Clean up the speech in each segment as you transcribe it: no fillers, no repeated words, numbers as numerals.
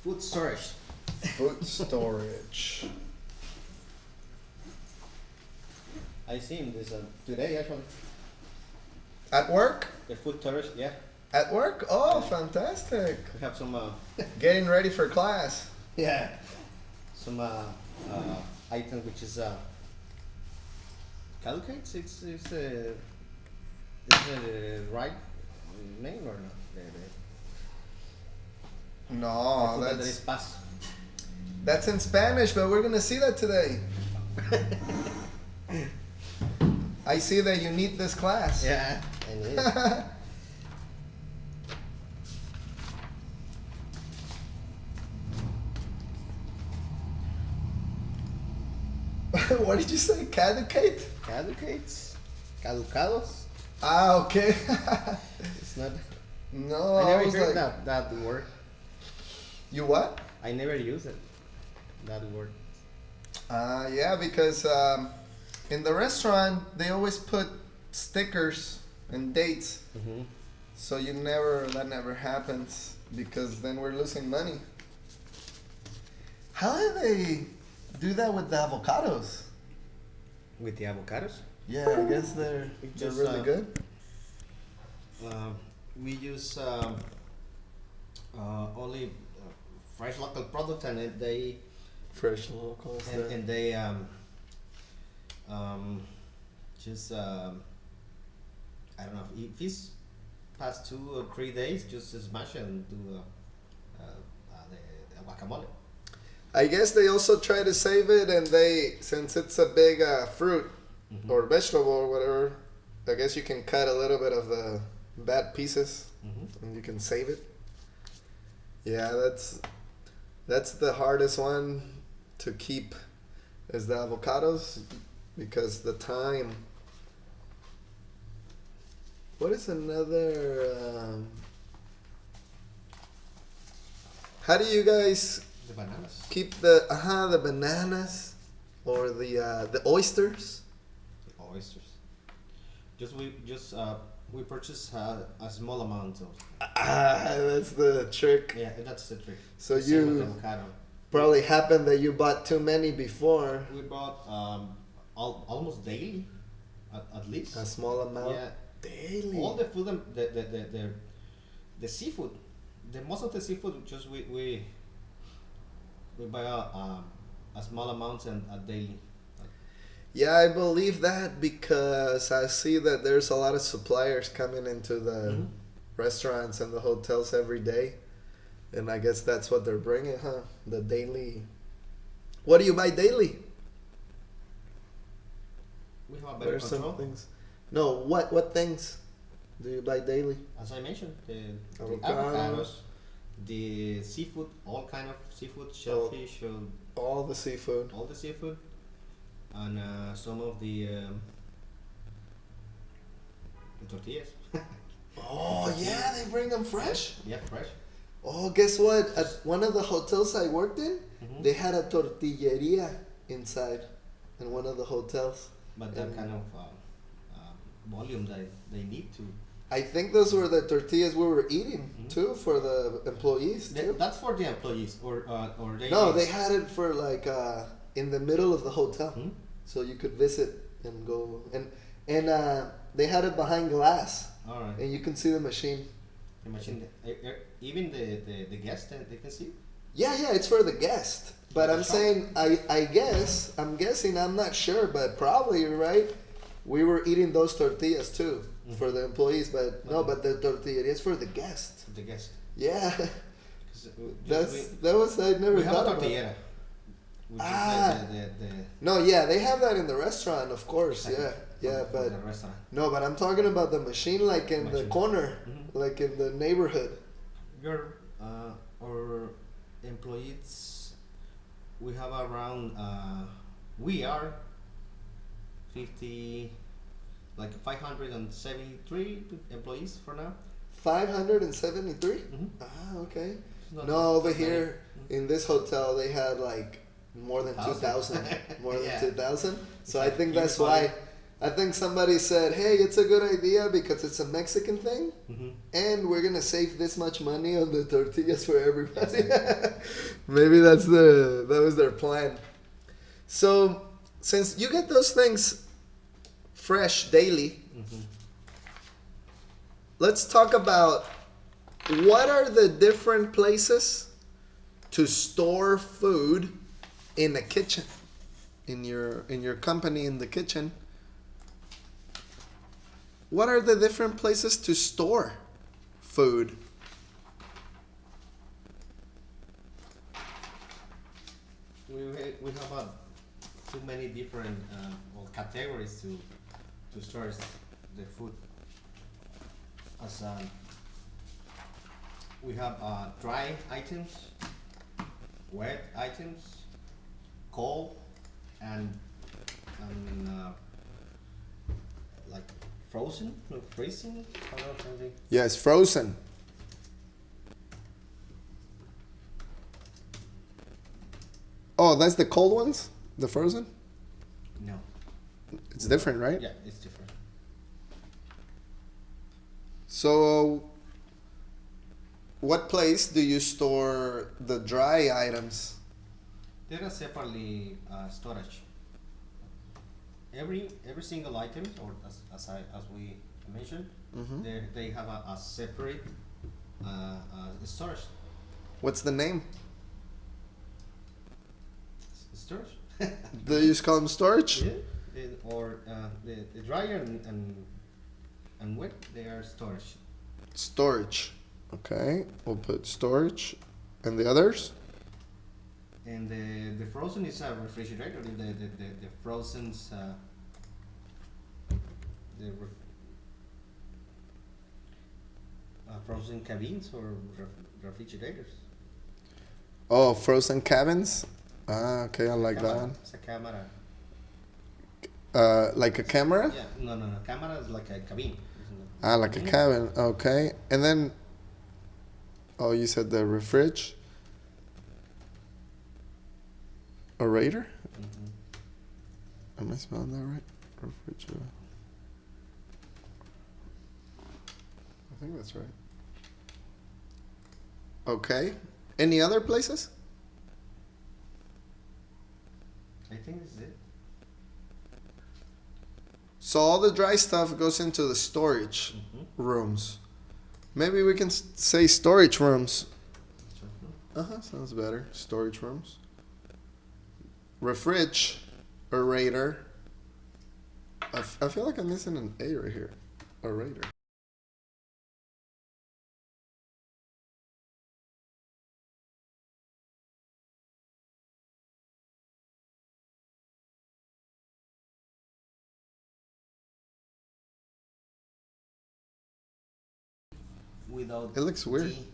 Food storage. Food storage. I seen this today actually. At work? The food storage, yeah. At work? Oh, fantastic. We have some Getting ready for class. yeah, some item which is calculates. It's the right name or not? No, That is past. that's in Spanish, but we're gonna see that today. I see that you need this class. Yeah, and it. What did you say? Caducate? Caducates, caducados. Ah, okay. It's not. No, I I never was heard like, that word. you what? I never use it. That word. Yeah, because in the restaurant they always put stickers and dates, Mm-hmm. so that never happens because then we're losing money. How do they do that with the avocados? With the avocados. Yeah, I guess they're Just, really good. We use only fresh local product, and they Fresh locals. and they just I don't know if it's past 2 or 3 days, just smash it and do the guacamole. I guess they also try to save it, and since it's a big fruit Mm-hmm. or vegetable or whatever, I guess you can cut a little bit of the bad pieces Mm-hmm. and you can save it. Yeah, that's the hardest one to keep is the avocados because the time. What is another? How do you guys The bananas. keep the bananas or the oysters? Oysters. We purchase a small amount of. That's the trick. Yeah, that's the trick. So Same with you avocado. probably happened that you bought too many before. We bought almost daily, at least. A small amount Yeah, daily. all the food, the seafood, the most of the seafood, just we buy a small amount and a daily. Yeah, I believe that because I see that there's a lot of suppliers coming into the Mhm. restaurants and the hotels every day. And I guess that's what they're bringing, huh? The daily. What do you buy daily? We have a What better are some control. things? No, what things do you buy daily? As I mentioned, the Avocado. avocados, the seafood, all kind of seafood, shellfish, All the seafood. all the seafood, and some of the tortillas. Oh yeah, they bring them fresh. Yeah, fresh. Oh, guess what? At one of the hotels I worked in, Mhm. they had a tortilleria inside in one of the hotels. But that And- kind of volume that they need to. I think those were the tortillas we were eating Mhm. too for the employees too. That's for the employees, or they. No, they had it for like in the middle of the hotel, Hmm? so you could visit and go and they had it behind glass, All right. and you can see the machine. The machine, even the guests, they can see. Yeah, it's for the guest. But Like a I'm shop? saying, I'm guessing, I'm not sure, but probably you're right. We were eating those tortillas too Mhm. for the employees, but no, Okay. but the tortilleria is for the guest. The guest. Yeah, 'Cause, that was I never we have a thought about. tortillera. Which Ah. is the No, yeah, they have that in the restaurant, of course. Yeah, for but the restaurant. no, but I'm talking about the machine, like in the Machine. corner, Mhm. like in the neighborhood. Your our employees, we have around we are 50, like 573 employees for now. 573. Mhm. Ah, okay. Not No, over that many. here in this hotel they had like more than 1,000. 2,000, more than Yeah. 2,000. So I It's think like that's why I think somebody said, "Hey, it's a good idea because it's a Mexican thing, and we're gonna save this much money on the tortillas for everybody." Maybe that was their plan. So, since you get those things fresh daily, let's talk about what are the different places to store food in a kitchen, in your company, in the kitchen. What are the different places to store food? We have too many different categories to store the food. As we have dry items, wet items, cold, and like frozen, no, freezing. How do I say? Yes, frozen. Oh, that's the cold ones? The frozen? No. It's different, right? Yeah, it's different. So, what place do you store the dry items? There are separately storage. Every single item, or as we mentioned, they have a separate storage. What's the name? Storage. Do you just call them storage? Yeah. Or the dryer and wet, they are storage. Storage. Okay, we'll put storage. And the others? And the frozen is a refrigerator. The frozen's frozen cabins or refrigerators. Oh, frozen cabins? Ah, okay, I like that one. It's a camera. Like a camera? Yeah, no. Camera is like a cabin. Isn't it? Ah, like a cabin. Okay. And then, oh, you said the refrigerator? Am I spelling that right? Refrigerator. I think that's right. Okay. Any other places? I think this is it. So all the dry stuff goes into the storage rooms. Maybe we can say storage rooms. Sounds better. Storage rooms. Refrigerator. I feel like I'm missing an A right here. Orator. Without It looks weird. G.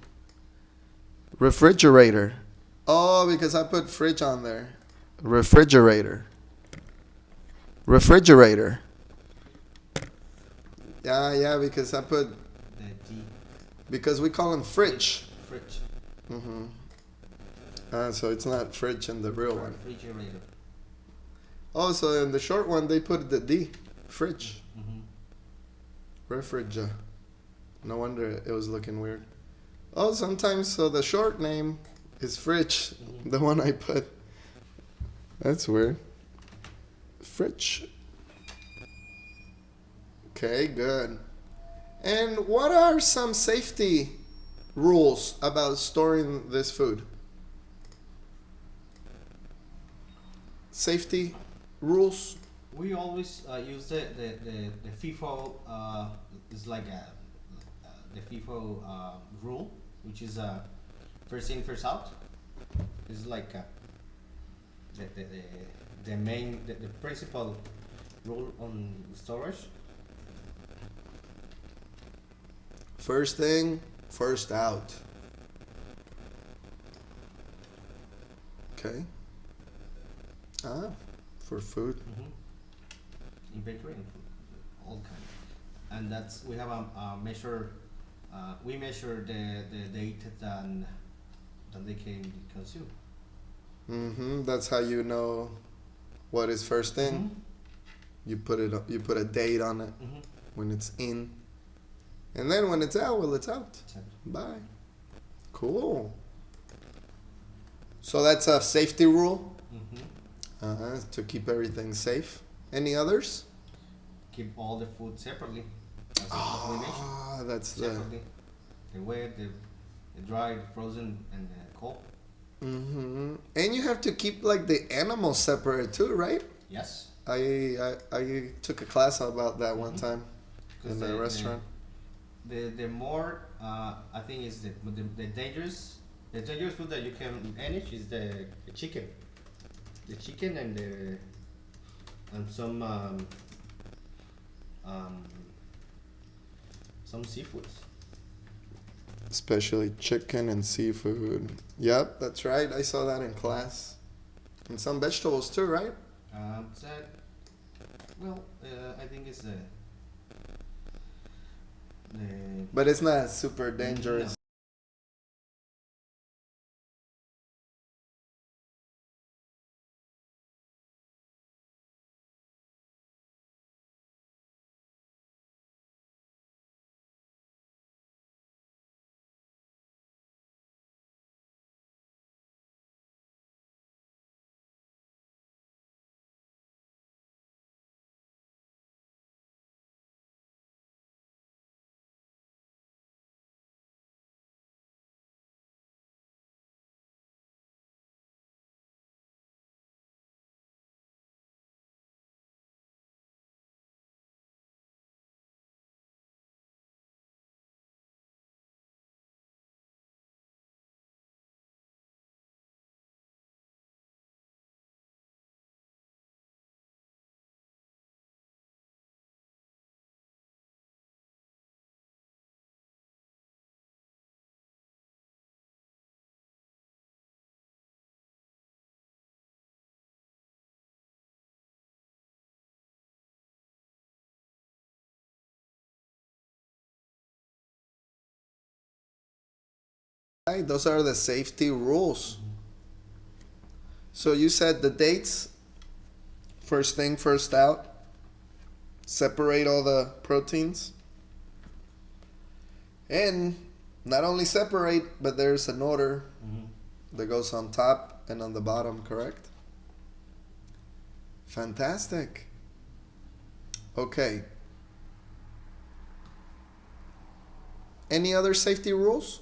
Refrigerator. Oh, because I put fridge on there. Refrigerator. Yeah, because I put, The G. because we call them fridge. Fridge. So it's not fridge in the real one. Refrigerator. Oh, so in the short one they put the D. Fridge. Refrigerator. No wonder it was looking weird. Oh, sometimes, so the short name is fridge. The one I put. That's weird. Fridge. Okay, good. And what are some safety rules about storing this food? Safety rules? We always use the FIFO. Is like the FIFO rule, which is first in, first out. It's like the main, the principal rule on storage. First in, first out. Okay. For food. Inventory and food, all kind. And that's, we have a measure. We measure the date that they can be consumed. That's how you know what is first in. You put a date on it when it's in, and then when it's out, well, it's out. Bye. Cool. So that's a safety rule. To keep everything safe. Any others? Keep all the food separately. As we mentioned. That's separately. The wet, the dry, the frozen, and the cold. And you have to keep like the animals separate too, right? Yes. I took a class about that one time in the restaurant. The more I think is the dangerous food that you can manage is the chicken. The chicken and some seafoods. Especially chicken and seafood. Yep, that's right. I saw that in class. And some vegetables too, right? I think it's the But it's not super dangerous. No. Right, those are the safety rules. So you said the dates, first in, first out, separate all the proteins, and not only separate, but there's an order that goes on top and on the bottom, correct? Fantastic. Okay. Any other safety rules?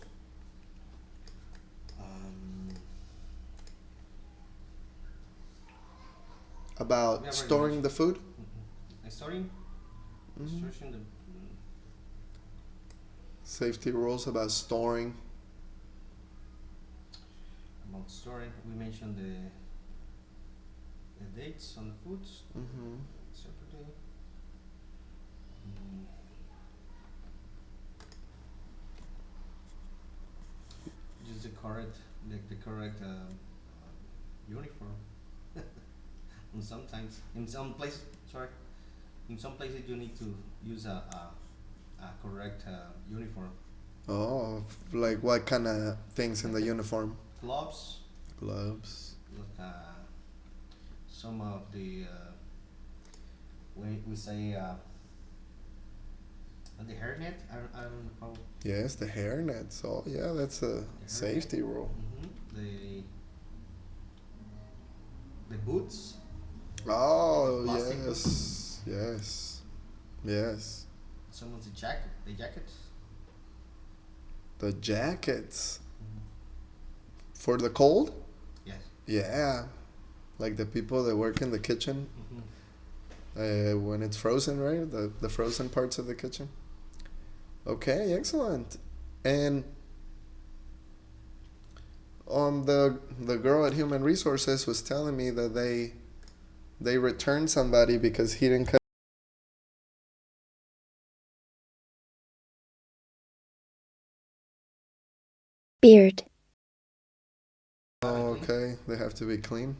About storing the food? Storing the safety rules about storing. About storing, we mentioned the dates on the foods separately. Just the correct uniform. And sometimes in some places you need to use a correct uniform. Oh, like what kind of things in the uniform? Gloves. Like some of the we say the hairnet. I don't know how. Yes, the hairnets. Oh yeah, that's a safety rule. The boots. Oh Plastic yes. Someone's the jackets. The jackets for the cold. Yes. Yeah, like the people that work in the kitchen when it's frozen, right? The frozen parts of the kitchen. Okay, excellent. And the girl at Human Resources was telling me that they returned somebody because he didn't cut beard. Oh, okay. They have to be clean.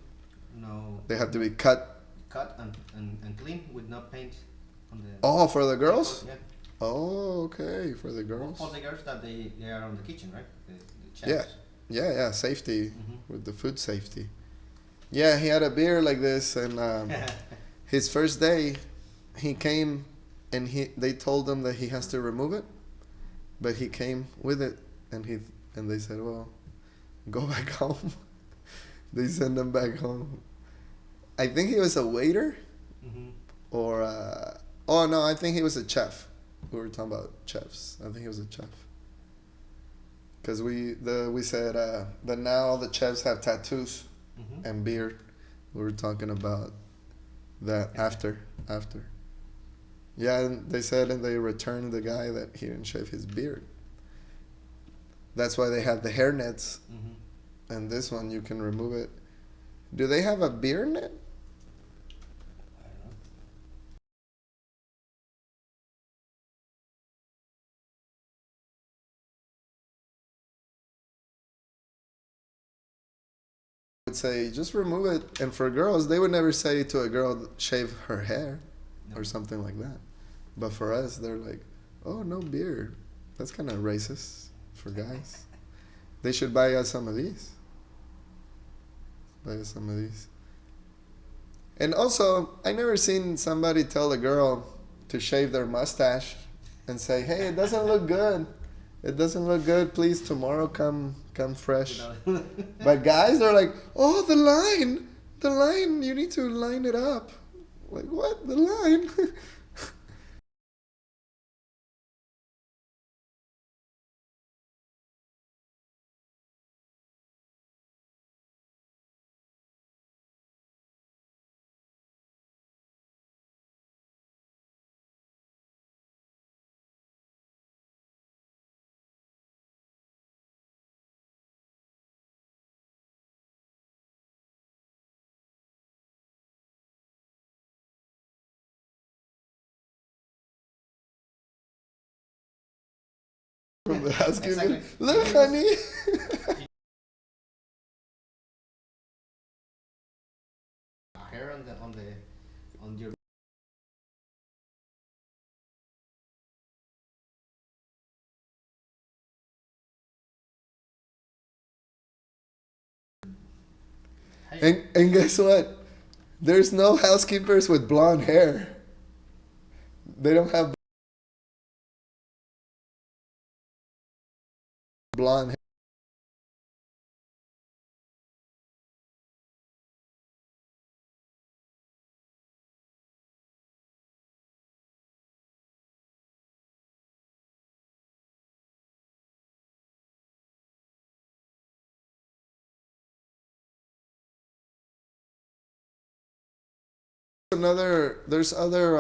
No. They have to be cut and clean with no paint on the. Oh, for the girls? Yeah. Oh, okay, for the girls. For the girls that they are on the kitchen, right? The chefs. Yeah, safety with the food safety. Yeah, he had a beard like this, and his first day he came, and they told him that he has to remove it, but he came with it, and they said, well, go back home. They sent him back home. I think he was a waiter, or oh no, I think he was a chef. We were talking about chefs. I think he was a chef. Because we said that now all the chefs have tattoos and beard. We were talking about that after. Yeah, and they said, and they returned the guy that he didn't shave his beard. That's why they have the hair nets. And this one, you can remove it. Do they have a beard net? I don't know. Would say just remove it, and for girls they would never say to a girl shave her hair or something like that, but for us they're like, oh, no beard. That's kind of racist for guys. They should buy us some of these. And also, I never seen somebody tell a girl to shave their mustache and say, hey, it doesn't look good, please tomorrow come fresh. But guys are like, oh, the line, you need to line it up. Like, what? The line? From the housekeeper. Exactly. Look, honey. Hair on your. And guess what? There's no housekeepers with blonde hair. They don't have blonde hair. There's other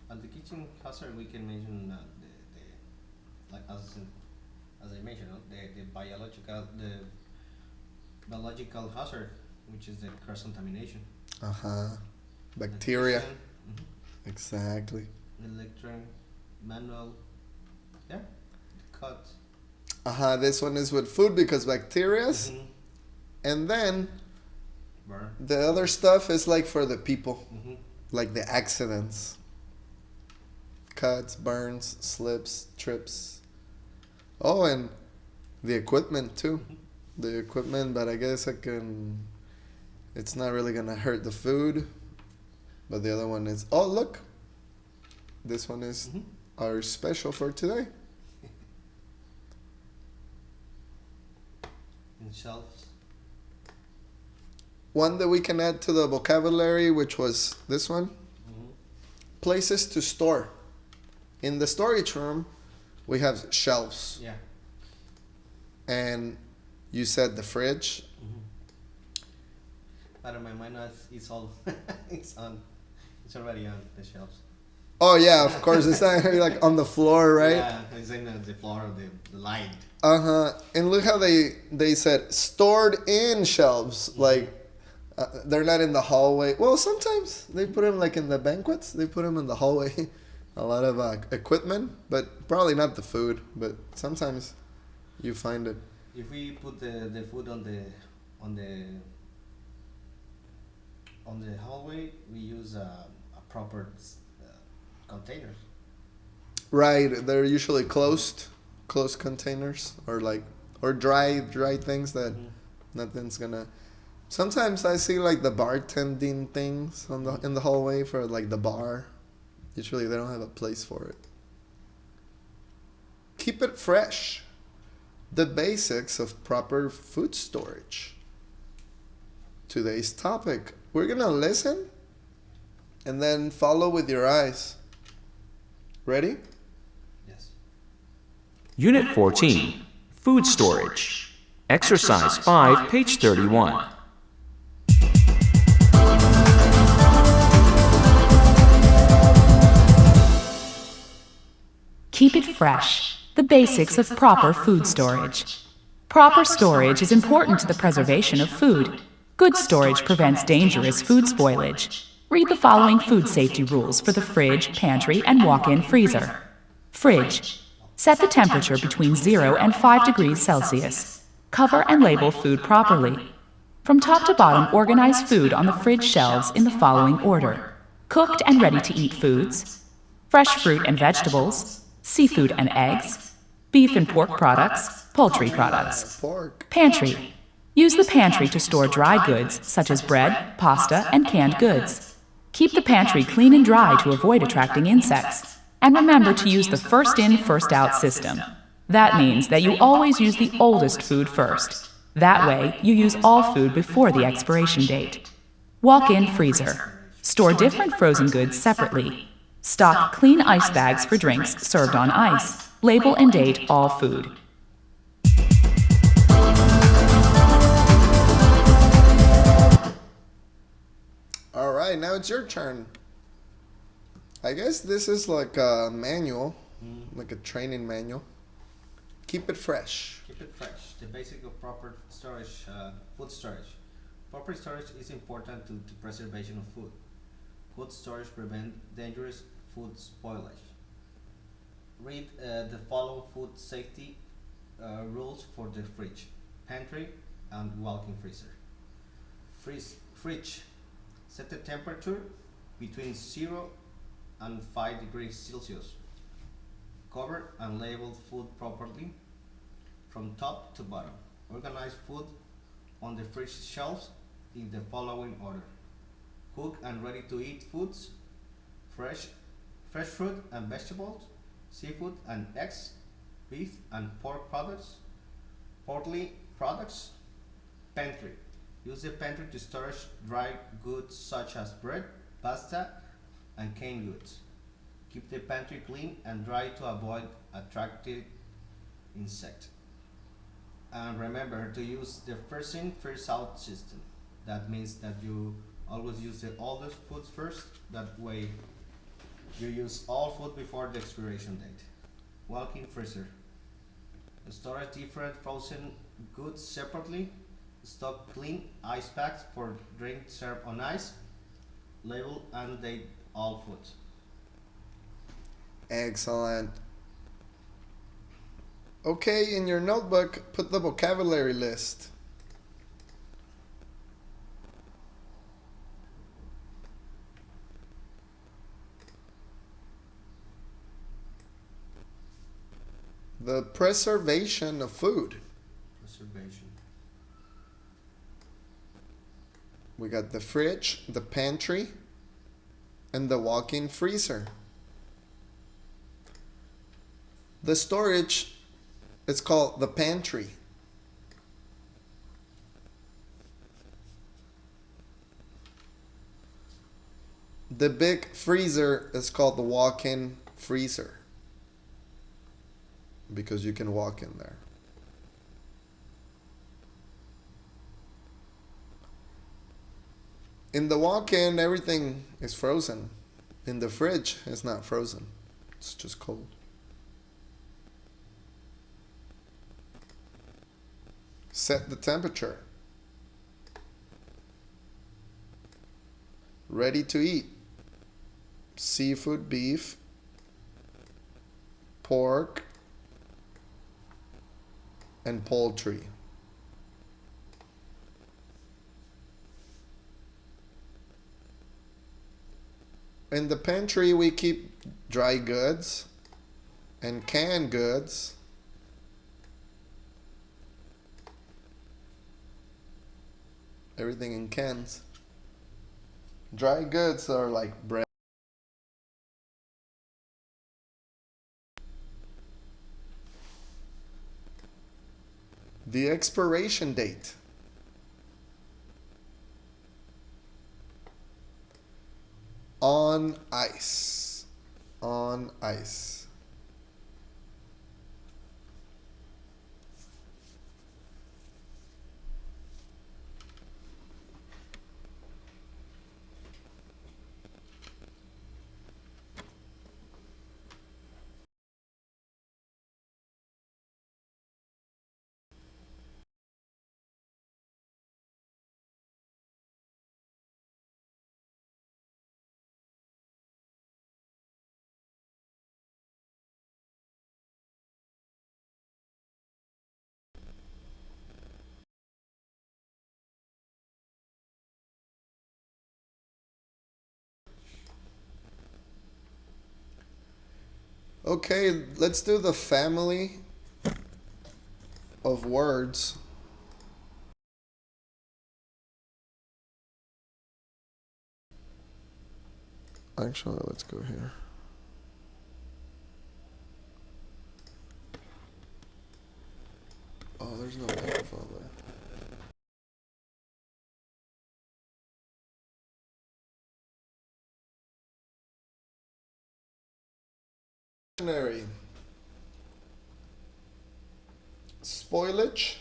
On the kitchen hazard, we can mention the like as I mentioned, the biological hazard, which is the cross contamination. bacteria. Exactly. Electron, manual, yeah, cut. This one is with food because bacterias, and then Burn. the other stuff is like for the people, like the accidents, cuts, burns, slips, trips. Oh, and the equipment too. The equipment, but I guess it's not really gonna hurt the food. But the other one is, oh look, this one is our special for today. And shelves. One that we can add to the vocabulary, which was this one. Places to store. In the storage room, we have shelves. Yeah. And you said the fridge. But in my mind, it's all it's it's already on the shelves. Oh yeah, of course. It's not like on the floor, right? Yeah, it's in the floor of the light. And look how they said stored in shelves. Like they're not in the hallway. Well, sometimes they put them like in the banquets. They put them in the hallway. A lot of equipment, but probably not the food. But sometimes you find it. If we put the food on the On the hallway, we use a proper containers. Right, they're usually closed containers, or dry things that Mm-hmm. nothing's gonna. Sometimes I see like the bartending things on the in the hallway for like the bar. Usually they don't have a place for it. Keep it fresh. The basics of proper food storage. Today's topic. We're gonna listen and then follow with your eyes. Ready? Yes. Unit 14, Food Storage. Exercise 5, page 31. Keep it fresh. The basics of proper food storage. Proper storage is important to the preservation of food. Good storage prevents dangerous food spoilage. Read the following food safety rules for the fridge, pantry, and walk-in freezer. Fridge. Set the temperature between 0 and 5 degrees Celsius. Cover and label food properly. From top to bottom, organize food on the fridge shelves in the following order: cooked and ready-to-eat foods, fresh fruit and vegetables, seafood and eggs, beef and pork products, poultry products. Pork. Pantry. Use the pantry to store dry goods such as bread, pasta, and canned goods. Keep the pantry clean and dry to avoid attracting insects. And remember to use the first in, first out system. That means that you always use the oldest food first. That way, you use all food before the expiration date. Walk-in freezer. Store different frozen goods separately. Stock clean ice bags for drinks served on ice. Label and date all food. All right, now it's your turn. I guess this is like a manual, like a training manual. Keep it fresh. Keep it fresh. The basic of proper storage, food storage. Proper storage is important to preservation of food. Good storage prevent dangerous food spoilage. Read the following food safety rules for the fridge, pantry, and walk-in freezer. Fridge. Set the temperature between 0 and 5 degrees Celsius. Cover and label food properly from top to bottom. Organize food on the fridge shelves in the following order: cook and ready to eat foods, fresh fruit and vegetables, seafood and eggs, beef and pork products, poultry products. Pantry. Use the pantry to store dry goods such as bread, pasta, and canned goods. Keep the pantry clean and dry to avoid attractive insects. And remember to use the first in, first out system. That means that you always use the oldest foods first. That way you use all food before the expiration date. Walk-in freezer. Store different frozen goods separately. Stock clean ice packs for drinks served on ice. Label and date all food. Excellent. Okay, in your notebook, put the vocabulary list. The preservation of food. Preservation. We got the fridge, the pantry, and the walk-in freezer. The storage is called the pantry. The big freezer is called the walk-in freezer because you can walk in there. In the walk-in, everything is frozen. In the fridge, it's not frozen. It's just cold. Set the temperature. Ready to eat. Seafood, beef, pork, and poultry. In the pantry, we keep dry goods and canned goods. Everything in cans. Dry goods are like bread. The expiration date. On ice. On ice. Okay, let's do the family of words. Actually, let's go here. Oh, there's no microphone there. Dictionary. Spoilage.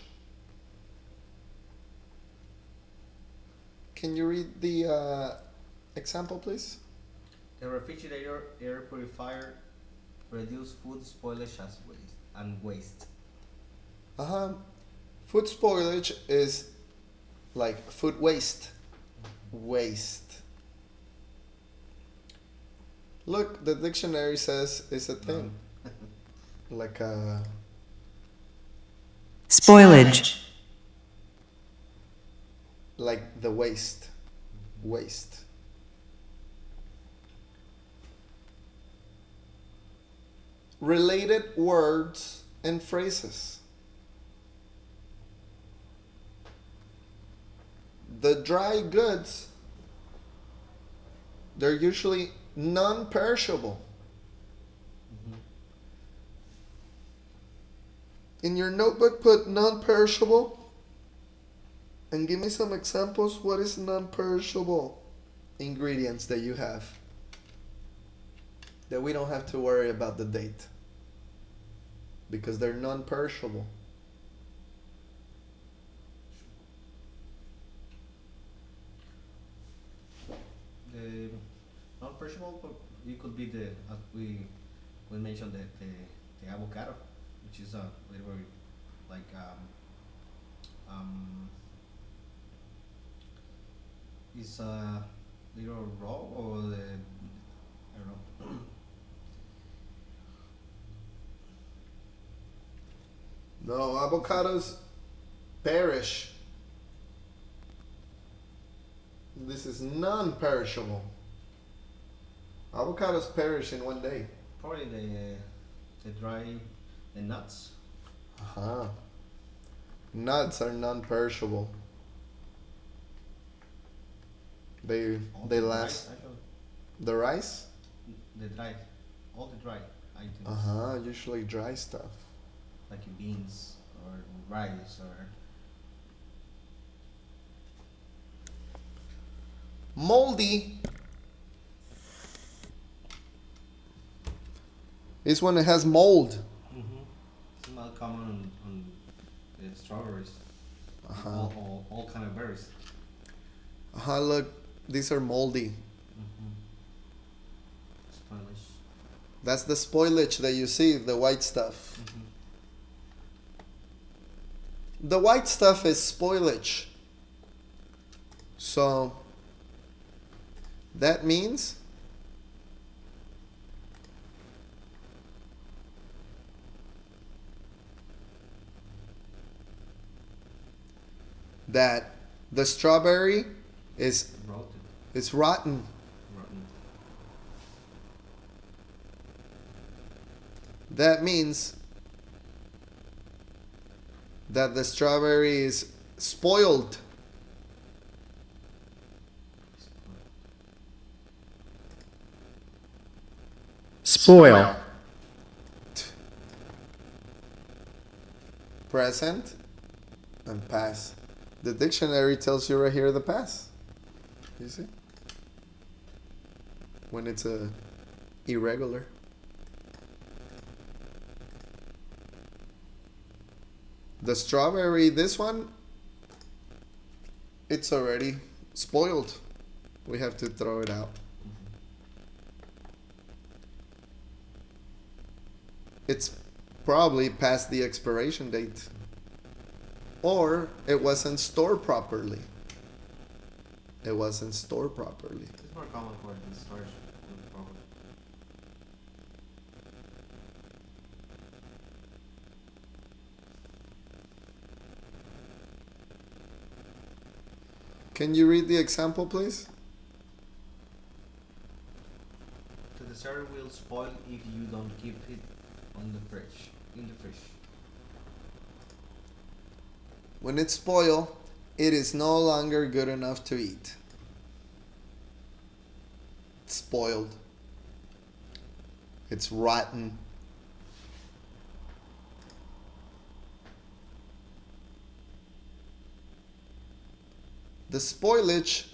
Can you read the example, please? The refrigerator air purifier reduce food spoilage as waste and waste. Food spoilage is like food waste. Waste. Look, the dictionary says it's a thing. Like a Spoilage. like the waste. Waste. Related words and phrases. The dry goods, they're usually non-perishable. In your notebook, put non-perishable and give me some examples. What is non-perishable ingredients that you have that we don't have to worry about the date because they're non-perishable? The non-perishable, it could be the as we mentioned the avocado, which is a little like is a little raw or the I don't know. No, avocados perish. This is non-perishable. Avocados perish in one day. Probably the dry the nuts. Uh-huh. Nuts are non-perishable. They All they the last. Dry, actually. The rice? The dry, all the dry items. Uh-huh, usually dry stuff. Like beans or rice or Moldy is when it has mold. It's not common on the strawberries. Uh-huh. All kind of berries. Uh-huh, look, these are moldy. Spoilage. That's the spoilage that you see, the white stuff. The white stuff is spoilage. So that means that the strawberry is Rotten. rotten. Rotten. that means that the strawberry is spoiled. Spoil. Present and past. The dictionary tells you right here the past. You see? When it's a irregular. The strawberry, this one, it's already spoiled. We have to throw it out. It's probably past the expiration date. Or it wasn't stored properly. It wasn't stored properly. It's more common for the storage problem. Can you read the example, please? The dessert will spoil if you don't keep it on the fridge. In the fridge. When it's spoiled, it is no longer good enough to eat. It's spoiled. It's rotten. The spoilage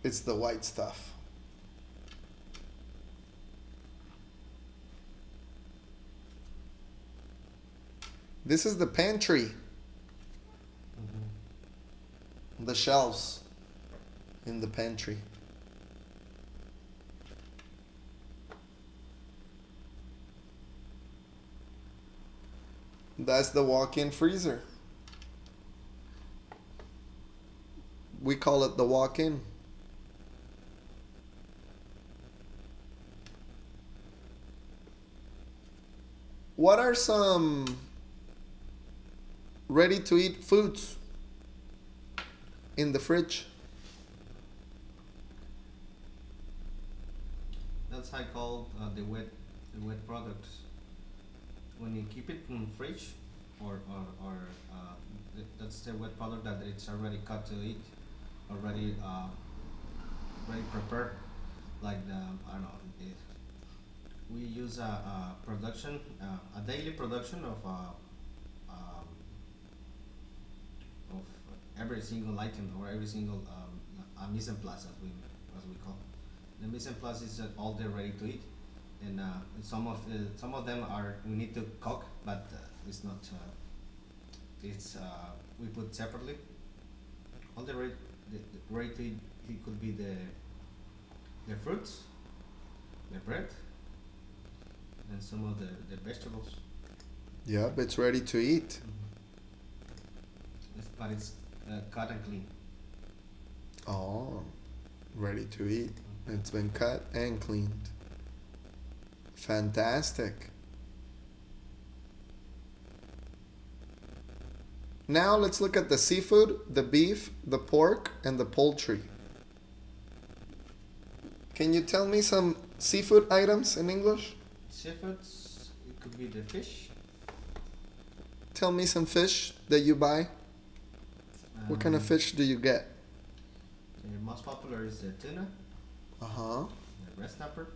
is the white stuff. This is the pantry. The shelves in the pantry. That's the walk-in freezer. We call it the walk-in. What are some ready-to-eat foods in the fridge? That's how I call the wet products. When you keep it in fridge, that's the wet product that it's already cut to eat, already prepared. Like the I don't know. We use a production, a daily production of every single item or every single mise en place, as we call. The mise en place is all they're ready to eat, and some of them are we need to cook, but it's not. It's we put separately. All the ready to eat, it could be the fruits, the bread, and some of the vegetables. Yeah, but it's ready to eat. But it's cut and clean. Oh, ready to eat. It's been cut and cleaned. Fantastic. Now let's look at the seafood, the beef, the pork, and the poultry. Can you tell me some seafood items in English? Seafoods, it could be the fish. Tell me some fish that you buy. What kind of fish do you get? The most popular is the tuna, Uh-huh. the red snapper,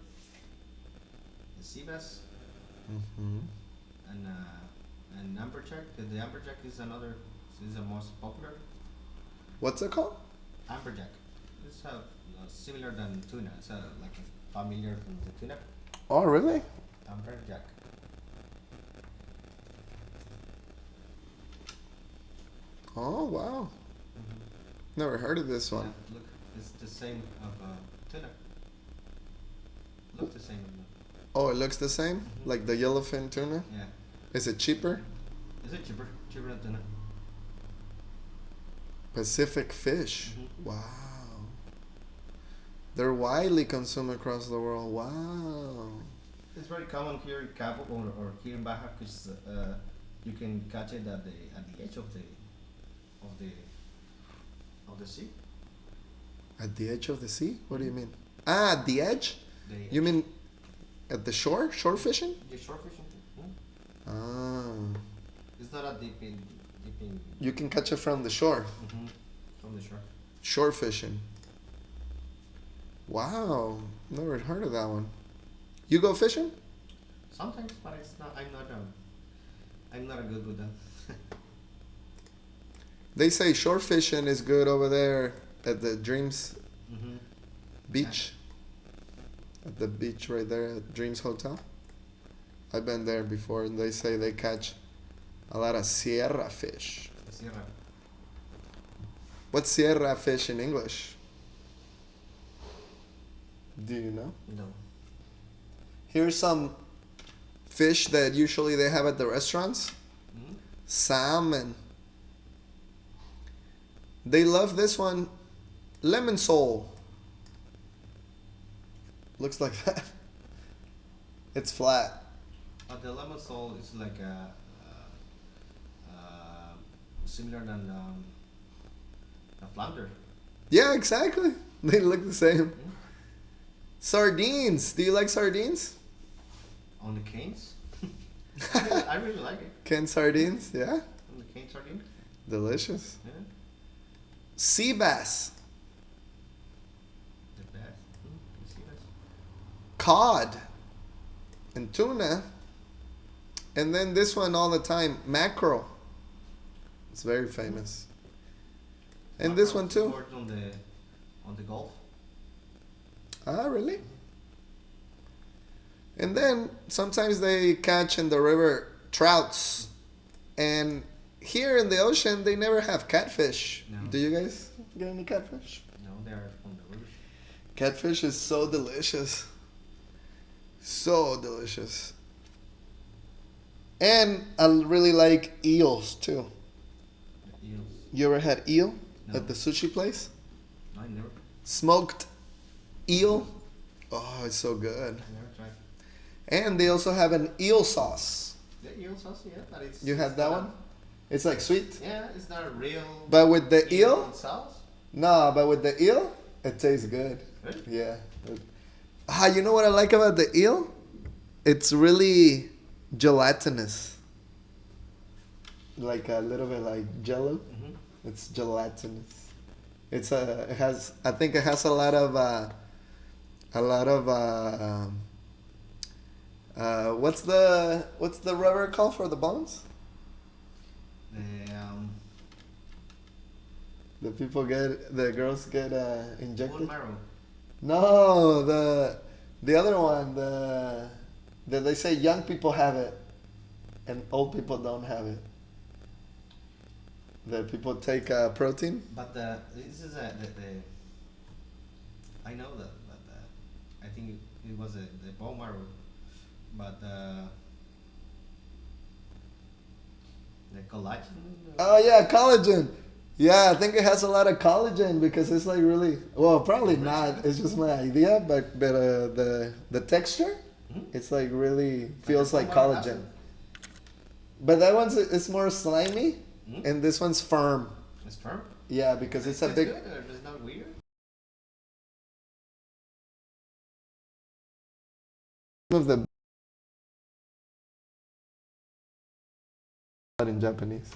the sea bass, Mm-hmm. and amberjack. The amberjack is the most popular. What's it called? Amberjack. It's similar than tuna. It's like a familiar from the tuna. Oh, really? Amberjack. Oh, wow. Never heard of this one. Yeah, look, it's the same of tuna. Look the same. Oh, it looks the same? Like the yellowfin tuna? Yeah. Is it cheaper? Is it cheaper? Cheaper than tuna. Pacific fish. Wow. They're widely consumed across the world. Wow. It's very common here in Cabo or here in Baja because you can catch it at the edge of the sea. At the edge of the sea? What do you mean? Ah, at the edge? You mean at the shore? Shore fishing? The shore fishing too. Ah. It's not a deep in. You can catch it from the shore. From the shore. Shore fishing. Wow. Never heard of that one. You go fishing? Sometimes, but it's not. I'm not a good with that. They say shore fishing is good over there at the Dreams beach. At the beach right there at Dreams Hotel. I've been there before, and they say they catch a lot of sierra fish. Sierra. What's sierra fish in English? Do you know? No. Here's some fish that usually they have at the restaurants. Salmon. They love this one. Lemon sole. Looks like that. It's flat. The lemon sole is like similar than a flounder. Yeah, exactly. They look the same. Sardines. Do you like sardines? On the canes. I really like it. Canned sardines, yeah. On the cane sardine. Delicious. Yeah. Sea bass. The best. You see this? Cod. And tuna. And then this one all the time, mackerel. It's very famous. And this one too. Worked on the Gulf. Ah, really? And then sometimes they catch in the river trouts. And here in the ocean, they never have catfish. No. Do you guys get any catfish? No, they're from the river. Catfish is so delicious. So delicious. And I really like eels too. The eels. You ever had eel No. at the sushi place? I never. Smoked eel. Oh, it's so good. I never tried. And they also have an eel sauce. The eel sauce, yeah, but it's. You had that one? It's like sweet. Yeah, it's not a real. But with the eel? sauce. No, but with the eel, it tastes good. Really? Yeah. You know what I like about the eel? It's really gelatinous. Like a little bit like jello. It's gelatinous. I think it has a lot of what's the rubber called for the bones? The girls get injected. Bone marrow. No, the other one, that they say young people have it, and old people don't have it. That people take protein. But this is the I know that, but I think it was the bone marrow, but the collagen. Oh yeah, collagen. Yeah, I think it has a lot of collagen because it's like really well, probably not. It's just my idea, but the texture, it's like really feels like collagen. But that one's it's more slimy, and this one's firm. It's firm. Yeah, because it's a It's big. good, or it's not weird. Of the in Japanese.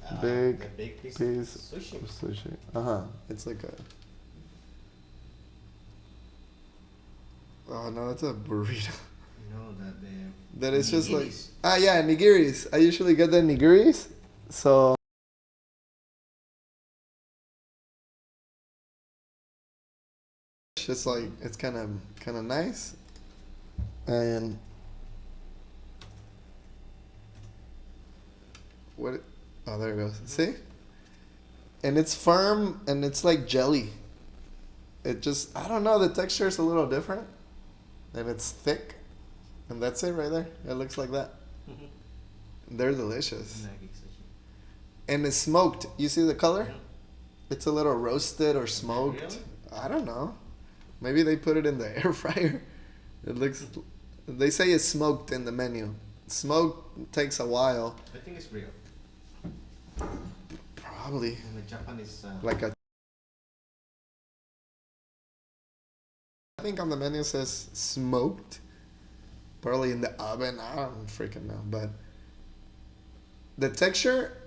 The Big big piece piece of sushi. of sushi. It's like a. Oh no, it's a burrito. You know that the. That is just like nigiris. yeah, nigiris. I usually get the nigiris, so. It's like it's kind of nice, and what? Oh, there it goes. See, and it's firm and it's like jelly. It just I don't know. The texture is a little different, and it's thick, and that's it right there. It looks like that. They're delicious, Nagi sushi. and it's smoked. You see the color? It's a little roasted or smoked. Really? I don't know. Maybe they put it in the air fryer. It looks. They say it's smoked in the menu. Smoked takes a while. I think it's real. Probably In the Japanese. like a. I think on the menu says smoked, probably in the oven. I don't freaking know, but the texture,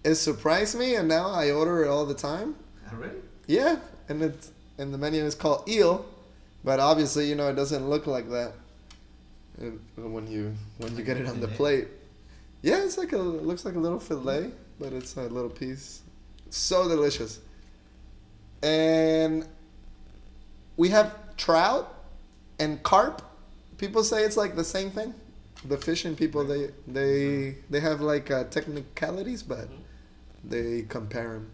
it surprised me, and now I order it all the time. Really? Yeah, and the menu is called eel, but obviously, you know, it doesn't look like that when you get it on the plate. Yeah, it looks like a little fillet, but it's a little piece. So delicious. And we have trout and carp. People say it's like the same thing. The fishing people, they have like technicalities, but they compare them.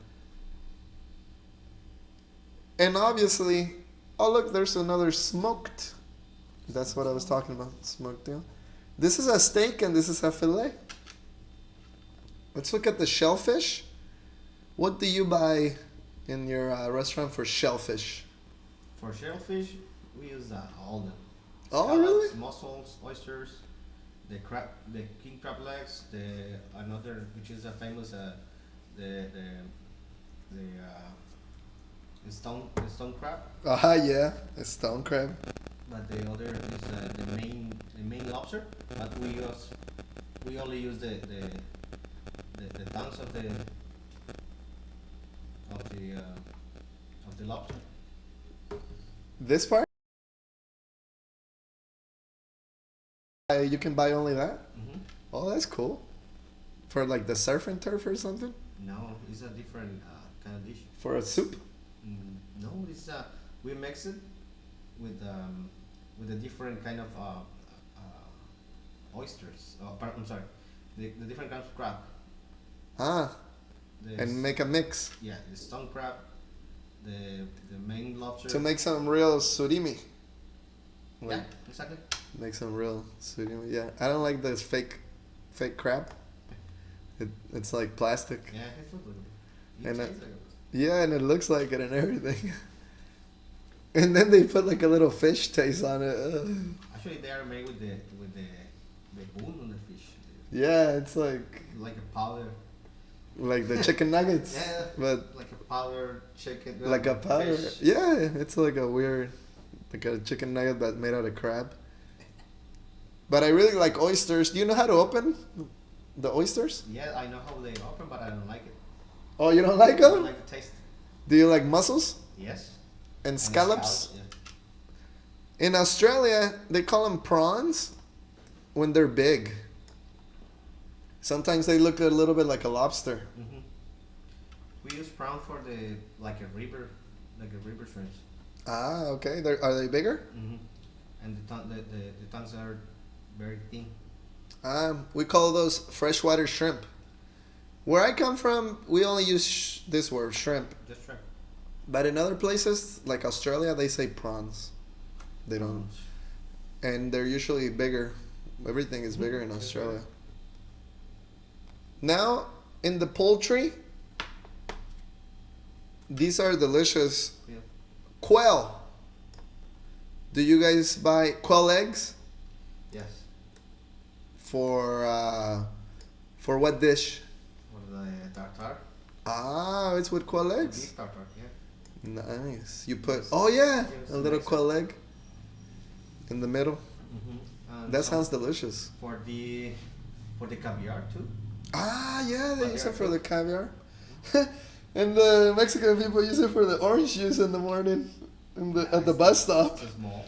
And obviously, oh look, there's another smoked. That's what I was talking about, smoked eel. This is a steak and this is a fillet. Let's look at the shellfish. What do you buy in your restaurant for shellfish? For shellfish, we use all the Oh, scallops, really? mussels, oysters, the king crab legs, another which is a famous the stone crab, Yeah, a stone crab. but the other is the main lobster. But we only use the tongues of the lobster. This part? You can buy only that? Mm-hmm. Oh, that's cool. For like the surf and turf or something? No, it's a different kind of dish. For a soup? No, it's we mix it with a different kind of oysters. I'm sorry, the different kinds of crab. Ah, The and make a mix. Yeah, the stone crab, the main lobster. To make some real surimi. Yeah, exactly. Make some real surimi. Yeah, I don't like this fake crab. It's like plastic. Yeah, it's lovely. And It tastes like it. Yeah, and it looks like it and everything. And then they put like a little fish taste on it. Ugh. Actually, they are made with the bone on the fish. Yeah, it's like A powder. like the chicken nuggets. Yeah, But like a powder chicken. like a powder. fish. Yeah, it's like a weird, like a chicken nugget that's made out of crab. But I really like oysters. Do you know how to open the oysters? Yeah, I know how they open, but I don't like it. Oh, you don't like I don't them? like the taste. Do you like mussels Yes. and And scallops? Yeah. In Australia, they call them prawns when they're big. Sometimes they look a little bit like a lobster. Mm-hmm. We use prawn for like a river shrimps. Ah, okay. Are they bigger? Mm-hmm. And the tongues are very thin. We call those freshwater shrimp. Where I come from, we only use this word, shrimp. Just try. But in other places, like Australia, they say prawns. They don't. And they're usually bigger. Everything is bigger in Australia. Now, in the poultry, these are delicious. Yeah. Quail. Do you guys buy quail eggs? Yes. For what dish? For the tartar. Ah, it's with quail eggs. Beef tartar. Yeah. Nice. You put yeah, Yes, a little nice. quail egg in the middle. Mm-hmm. That sounds delicious. For the caviar too. Ah, yeah, they use Caviar it for too. the caviar. And the Mexican people use it for the orange juice in the morning at the bus stop. It's small.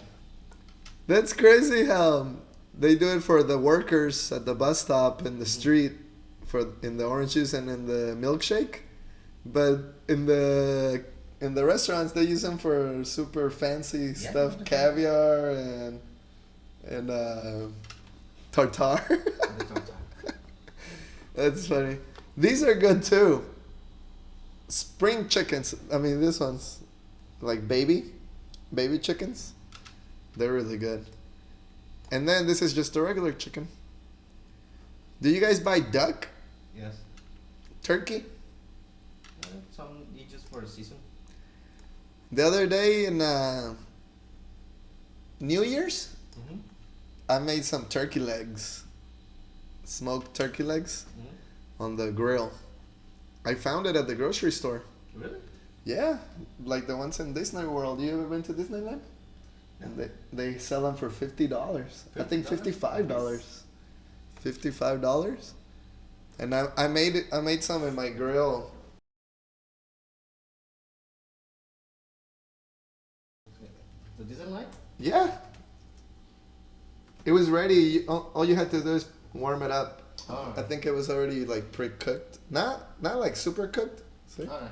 That's crazy how they do it for the workers at the bus stop in the street in the orange juice and in the milkshake. But in the restaurants they use them for super fancy stuff, caviar and tartar. The tartar. That's funny. These are good too. Spring chickens. I mean, this one's like baby chickens. They're really good. And then this is just a regular chicken. Do you guys buy duck? Yes. Turkey? Some eat just for a season. The other day in New Year's, Mm-hmm. I made some turkey legs. Smoked turkey legs Mm-hmm. on the grill. I found it at the grocery store. Really? Yeah, like the ones in Disney World. You ever been to Disneyland? and they sell them for $50. I think $55. $55. And I made some in my grill. The diesel light? Yeah. It was ready. All you had to do is warm it up. Oh. I think it was already like pre-cooked. Not like super cooked. See? Alright.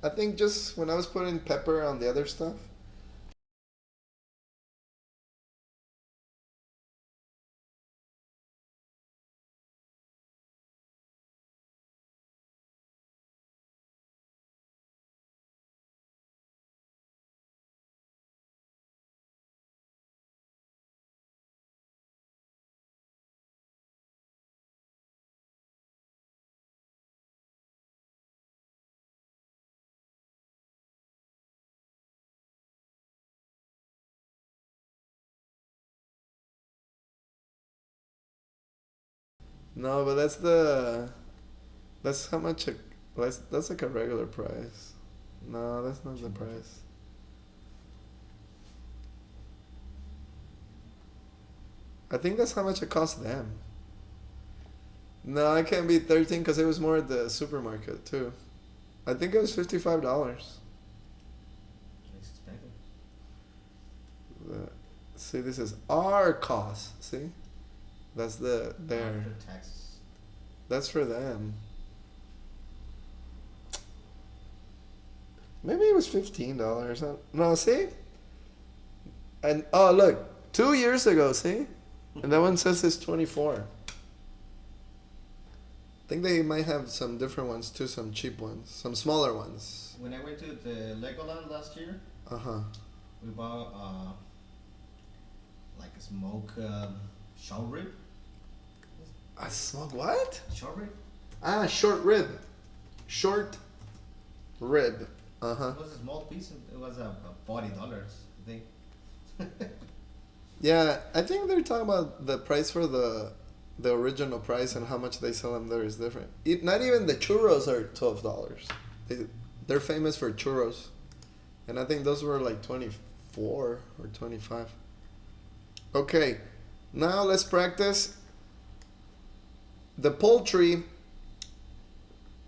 I think just when I was putting pepper on the other stuff. No, but that's how much that's like a regular price. No, that's not the price. I think that's how much it cost them. No, it can't be 13 because it was more at the supermarket too. I think it was $55. It's expensive. See, this is our cost. See, that's their. After taxes. That's for them. Maybe it was $15. No, see? And oh look, 2 years ago, see? And that one says it's 24. I think they might have some different ones too, some cheap ones, some smaller ones. When I went to the Legoland last year, we bought like a smoked short rib. I smoke what? Short rib? Ah, short rib. Short rib. It was a small piece. It was $40, I think. Yeah, I think they're talking about the price for the original price and how much they sell them there is different. Not even the churros are $12. They're famous for churros, and I think those were like 24 or 25. Okay, now let's practice the poultry.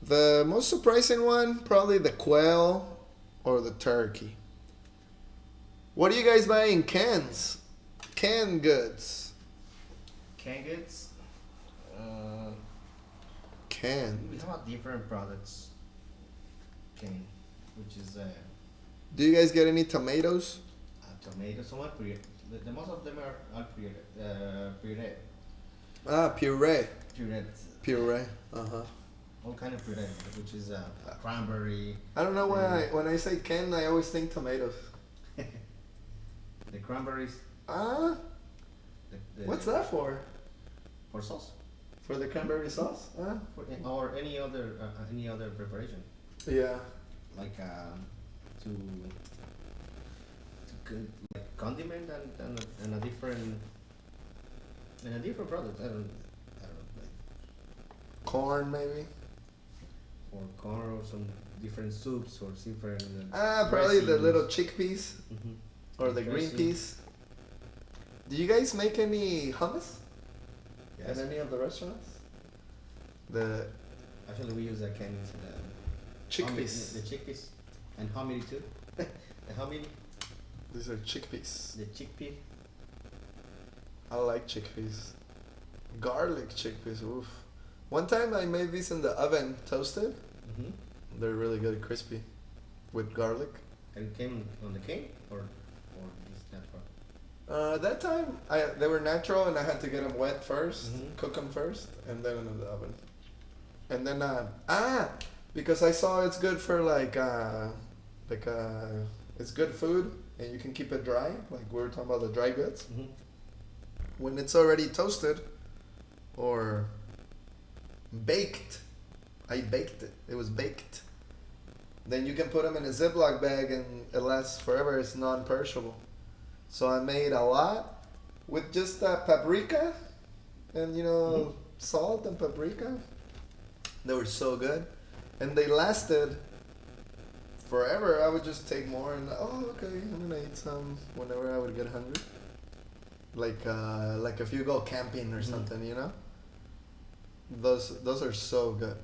The most surprising one, probably the quail or the turkey. What do you guys buy in cans? Canned goods. Canned goods. Canned. We have different products. Canned, which is Do you guys get any tomatoes? tomatoes. Some are puree. The most of them are puree. Puree. Ah, puree. Puree. Puree. All kind of puree, which is cranberry. I don't know why when I say canned, I always think tomatoes. The cranberries. Ah, what's that for? For sauce. For the cranberry sauce? Ah. Or any other preparation. Yeah. Like to like condiment and a different product. I don't know, like Corn maybe. for corn or some different soups or different. Probably the dressings. little chickpeas or the green Dressing. peas. Do you guys make any hummus Yes. in any of the restaurants? Actually, we use a canned Chickpeas. The chickpeas and hominy too. The hominy, These are chickpeas. the chickpea. I like chickpeas. Garlic chickpeas, oof. One time I made these in the oven, toasted. They're really good, crispy, with garlic. And it came on the cane or just natural. That time, they were natural, and I had to get them wet 1st, Mhm. cook them first, and then in the oven. And then, because I saw it's good for it's good food, and you can keep it dry, like we were talking about the dry goods. Mhm. When it's already toasted or baked, I baked it. It was baked. Then you can put them in a Ziploc bag, and it lasts forever. It's non-perishable. So I made a lot with just paprika and salt and paprika. They were so good, and they lasted forever. I would just take more and okay, I'm gonna eat some whenever I would get hungry. Like if you go camping or something, Those are so good.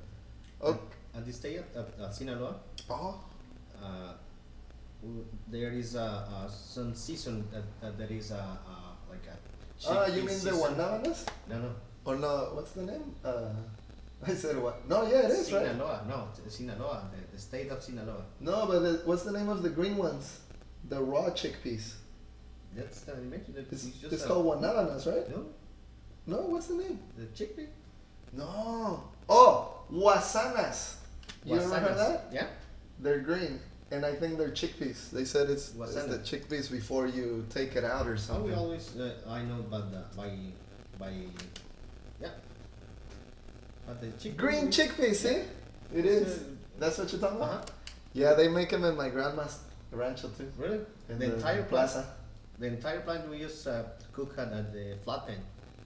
Oh, At this state at Sinaloa, oh, there is some season that there is like a you chickpea mean the season. Guanabanas? No. Or no? What's the name? I said what? No, yeah, it is right. Sinaloa, no, Sinaloa, the state of Sinaloa. No, but what's the name of the green ones? The raw chickpeas. That's the mention. It's called Guanabanas, right? No, No, what's the name? the chickpea. No. Oh, wasanas. You ever heard Wasanas. that? Yeah. They're green, and I think they're chickpeas. They said it's the Wasana. chickpeas before you take it out or Oh, something. we always I know about by yeah. But the chickpea. Green chickpeas, see? It is. That's what you're talking about? Uh-huh. Yeah, they make them in my grandma's rancho too. Really? In The entire plaza. The entire plant we use cook at the flat pan,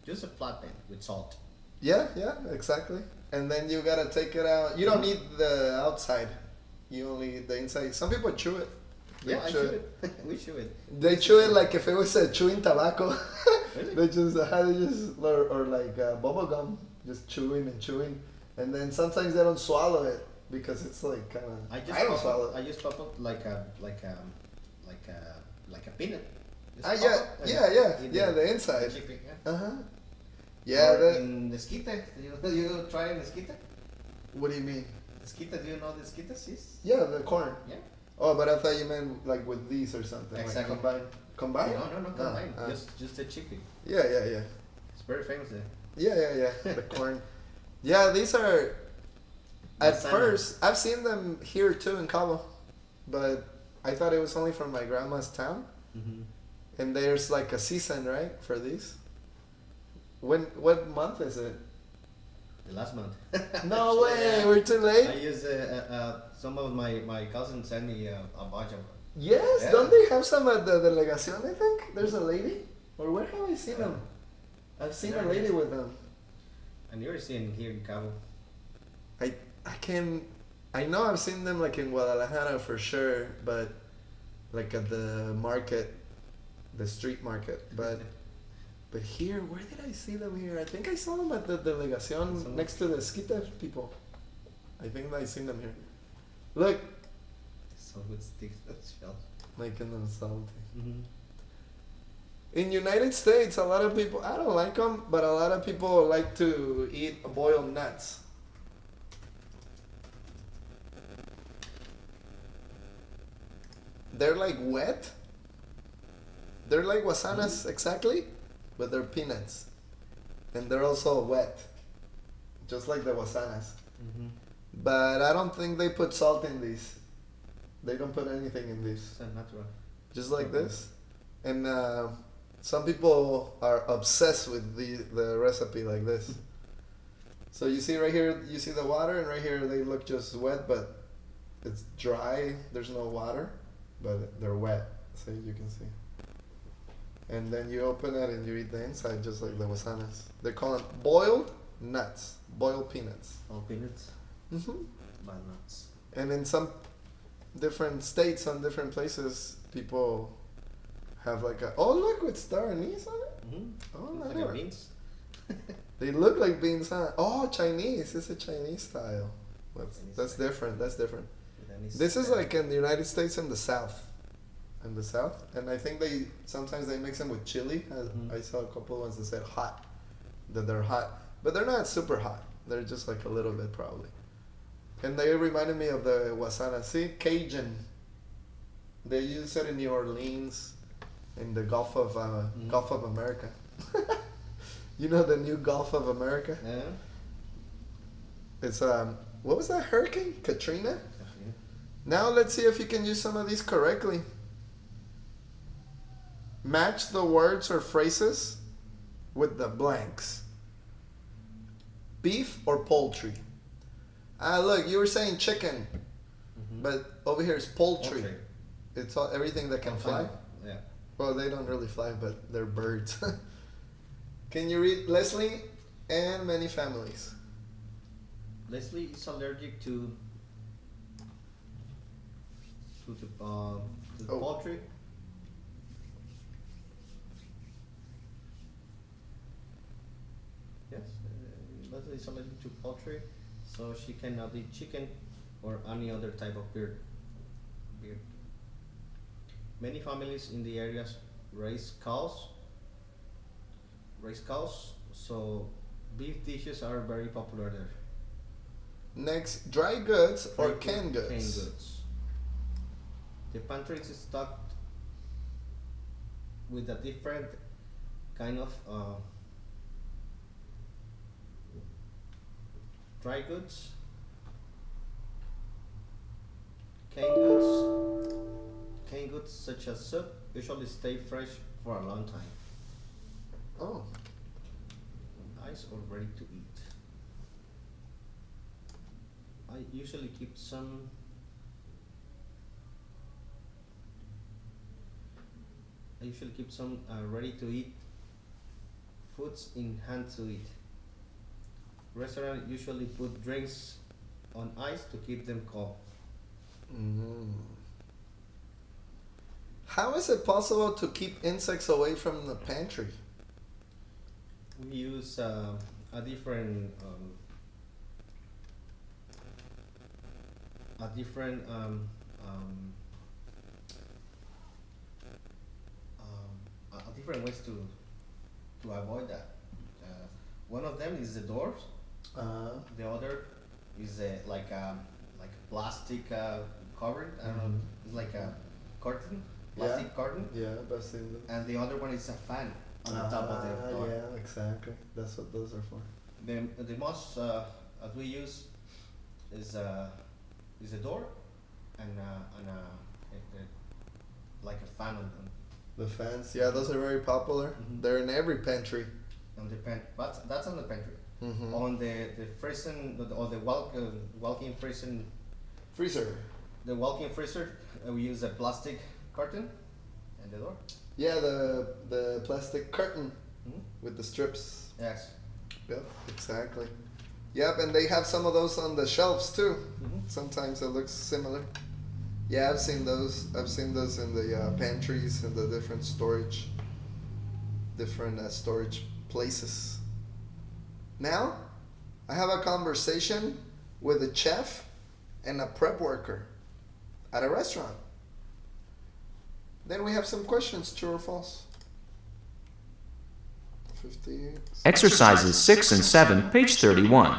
just a flat pan with salt. Yeah, exactly. And then you gotta take it out. You don't need the outside. You only eat the inside. Some people chew it. They Yeah, I chew it. We chew it. They chew it like if it was chewing tobacco. Really? They just or like bubble gum, just chewing and chewing, and then sometimes they don't swallow it because it's like kind of. I don't swallow I it. just pop up like a peanut. Just pop Yeah, up and yeah, eat the inside. the chickpea, yeah. Uh huh. Yeah. Or That. in the esquite. You try an esquite? What do you mean? Esquite, do you know the esquites? Yes. Yeah, the corn. Yeah. Oh, but I thought you meant like with these or something. Exactly. Like combined. Combined? No, combined. Ah. Just the chickpea. Yeah. It's very famous there. Yeah. The corn. Yeah, these are. At Wasana. first, I've seen them here too in Cabo, but I thought it was only from my grandma's town. Mm-hmm. And there's like a season, right, for these. What month is it? The last month. No way, Yeah. we're too I late. use some of my cousins sent me a bunch of. Yes, Yeah. don't they have some at the delegación? I think there's a lady. Or where have I seen them? I've seen a There lady is. with them. I never seen here in Cabo. I know I've seen them like in Guadalajara for sure, but like at the market, the street market. But here, where did I see them here? I think I saw them at the delegación Some- next to the Skita people. I think I seen them here. Look, So with sticks that shell. making them salty. Mm-hmm. In United States, a lot of people, I don't like them, but a lot of people like to eat boiled nuts. They're like wet. They're like wasanas exactly, but they're peanuts. And they're also wet, just like the wasanas. Mm-hmm. But I don't think they put salt in these. They don't put anything in these. It's natural. Just like this. And some people are obsessed with the recipe like this. So you see right here, you see the water, and right here they look just wet, but it's dry. There's no water, but they're wet, so you can see. And then you open it and you eat the inside just like the wasanas. They call them boiled nuts, boiled peanuts. All peanuts, Hmm but nuts. And in some different states, some different places, people have like look with star anise on it. Mm-hmm. Oh, Looks I like never- a beans. They look like beans, huh? Oh, Chinese. It's a Chinese style. That's style. different. That's different. With anise. This is like in the United States and the South. In the South, and I think sometimes they mix them with chili. Mhm. I saw a couple ones that said hot, that they're hot, but they're not super hot. They're just like a little bit probably. And they reminded me of the wasana. See, Cajun. They use it in New Orleans. in the Gulf of America. You know the new Gulf of America? Yeah. It's what was that hurricane? Katrina? Now let's see if you can use some of these correctly. Match the words or phrases with the blanks. Beef or poultry? Look, you were saying chicken, but over here is poultry. It's all, everything that can fly. Yeah. Well, they don't really fly, but they're birds. Can you read Leslie and many families? Leslie is allergic to the poultry. Yes, Leslie is allergic to poultry, so she cannot eat chicken or any other type of bird. Many families in the areas raise cows, so beef dishes are very popular there. Next, dry goods or canned goods? Canned goods. The pantry is stocked with a different kind of dry goods, canned goods such as soup usually stay fresh for a long time. Oh. Nice or ready to eat. I usually keep some ready to eat foods in hand to eat. Restaurants usually put drinks on ice to keep them cold. How is it possible to keep insects away from the pantry? We use a different ways to avoid that. One of them is the doors. The other is like a plastic covered. I don't know. It's like a curtain, plastic curtain. Yeah, I've seen them. And the other one is a fan on the top of the door. Yeah, exactly. That's what those are for. The most that we use is a door and like a fan on them. The fans, yeah, those are very popular. They're in every pantry. On the but that's on the pantry. On the freezing or the walk-in freezer. The walk-in freezer, we use a plastic curtain and the door. Yeah, the plastic curtain with the strips. Yes. Yep, exactly. Yep, and they have some of those on the shelves too. Sometimes it looks similar. Yeah, I've seen those. I've seen those in the pantries and the different storage places. Now, I have a conversation with a chef and a prep worker at a restaurant. Then we have some questions, true or false. 50. Exercises 6 and 7, page 31.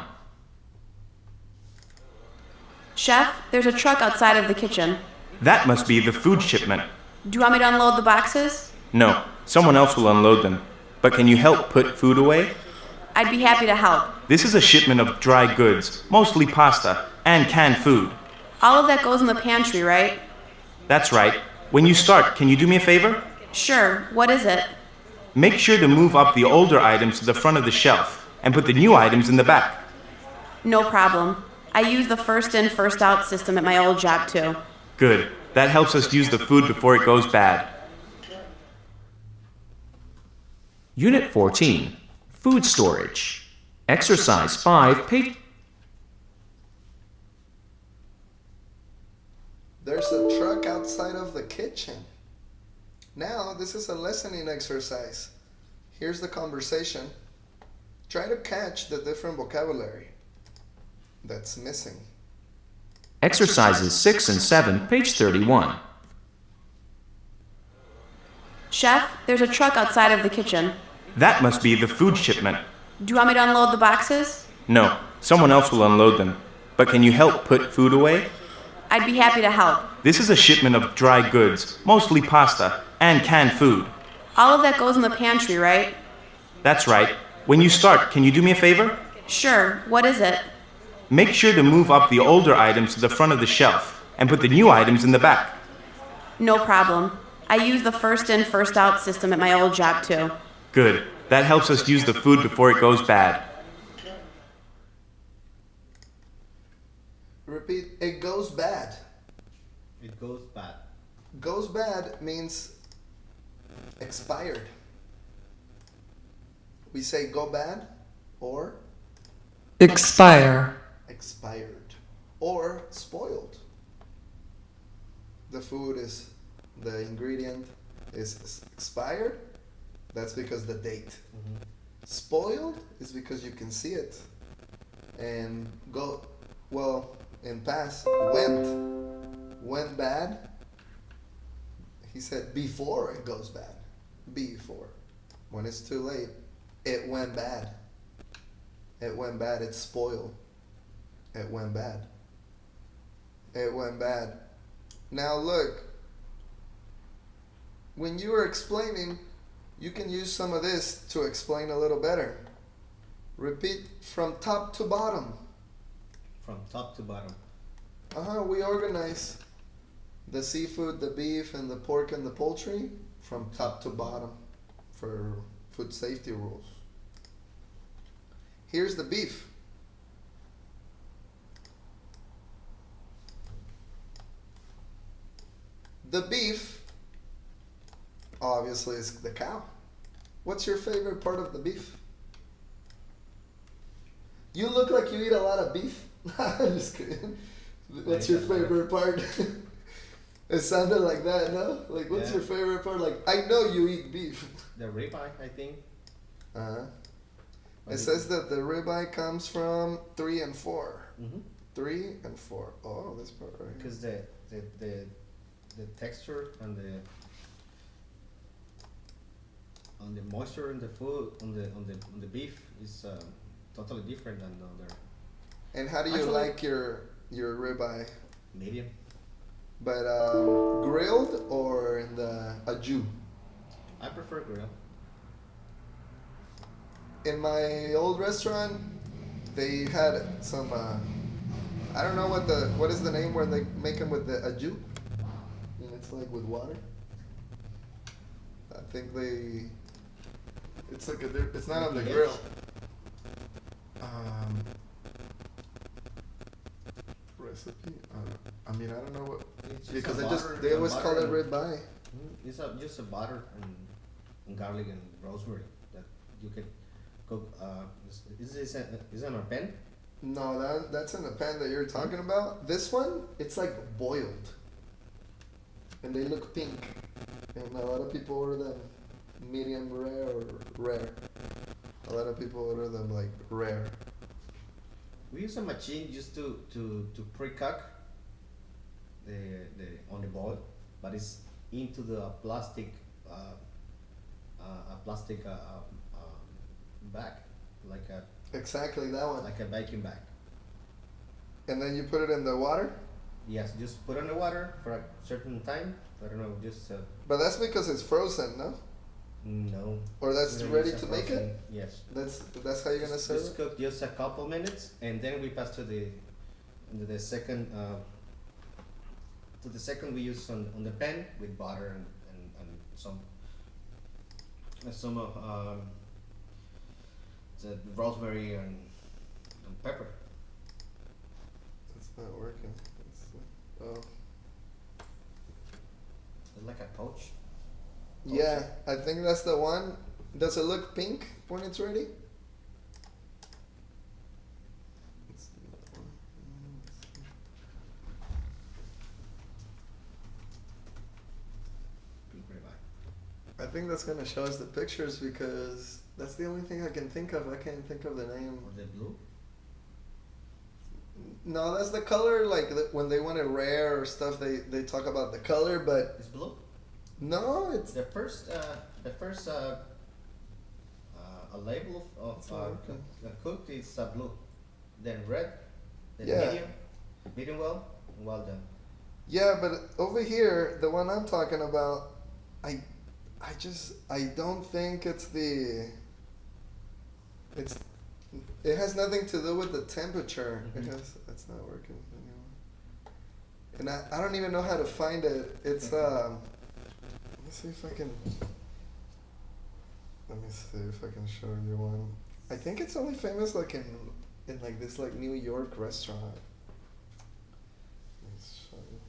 Chef, there's a truck outside of the kitchen. That must be the food shipment. Do you want me to unload the boxes? No, someone else will unload them. But can you help put food away? I'd be happy to help. This is a shipment of dry goods, mostly pasta, and canned food. All of that goes in the pantry, right? That's right. When you start, can you do me a favor? Sure. What is it? Make sure to move up the older items to the front of the shelf and put the new items in the back. No problem. I use the first in, first out system at my old job too. Good. That helps us use the food before it goes bad. Unit 14, food storage. Exercise 5, page... There's a truck outside of the kitchen. Now, this is a listening exercise. Here's the conversation. Try to catch the different vocabulary that's missing. Exercises 6 and 7, page 31. Chef, there's a truck outside of the kitchen. That must be the food shipment. Do you want me to unload the boxes? No, someone else will unload them. But can you help put food away? I'd be happy to help. This is a shipment of dry goods, mostly pasta, and canned food. All of that goes in the pantry, right? That's right. When you start, can you do me a favor? Sure. What is it? Make sure to move up the older items to the front of the shelf and put the new items in the back. No problem. I use the first in, first out system at my old job too. Good. That helps us use the food before it goes bad. Repeat. It goes bad. It goes bad. Goes bad means expired. We say go bad or expire, expired or spoiled. The food is, the ingredient is expired. That's because the date. Spoiled is because you can see it. And go, well, in past, went bad. He said before it goes bad. Before. When it's too late, it went bad. It went bad, it's spoiled. It went bad. It went bad. Now look, when you are explaining, you can use some of this to explain a little better. Repeat from top to bottom. From top to bottom. We organize the seafood, the beef, and the pork and the poultry from top to bottom for food safety rules. Here's the beef. The beef, obviously, is the cow. What's your favorite part of the beef? You look like you eat a lot of beef. I'm just kidding. What's your favorite part? It sounded like that, no? Like, what's your favorite part? Like, I know you eat beef. The ribeye, I think. It says that the ribeye comes from 3 and 4. Mm-hmm. 3 and 4. Oh, this part right here. Because the texture and the moisture in the food on the beef is totally different than the other. And how do you Actually, like your ribeye? Medium. But grilled or in the jus? I prefer grill. In my old restaurant, they had some. I don't know what is the name where they make them with the jus. And it's like with water. I think it's like it's not on the grill. Recipe. I mean, I don't know what, It's because butter, they always call butter it ribeye. It's just a butter and garlic and rosemary that you can cook. Is it on a pan? No, that's in the pan that you're talking about. This one, it's like boiled, and they look pink. And a lot of people order them medium rare or rare. A lot of people order them like rare. We use a machine just to pre-cook the on the boil, but it's into the plastic bag, like a Exactly that one. like a baking bag. And then you put it in the water. Yes, just put it in the water for a certain time. I don't know, just But that's because it's frozen, no? no. Or that's We're gonna ready use a to make frozen- it. Yes. That's how you're gonna serve Just it. cook just a couple minutes, and then we pass to the second. To the second, we use on the pan with butter and some of the rosemary and pepper. It's not working. Oh. It's like a poach. Yeah, I think that's the one. Does it look pink when it's ready? Pink ribeye. I think that's gonna show us the pictures because that's the only thing I can think of. I can't think of the name. Or the blue. No, that's the color. Like when they want it rare or stuff, they talk about the color, but It's blue. no, it's The first a label of It's not working. cooked is blue, then red, then Yeah. medium well, and well done. yeah. But over here, the one I'm talking about, I I don't think it has nothing to do with the temperature. It's not working anymore. And I don't even know how to find it. It's let me see if I can show you one. I think it's only famous like in like this like New York restaurant. Let me show you.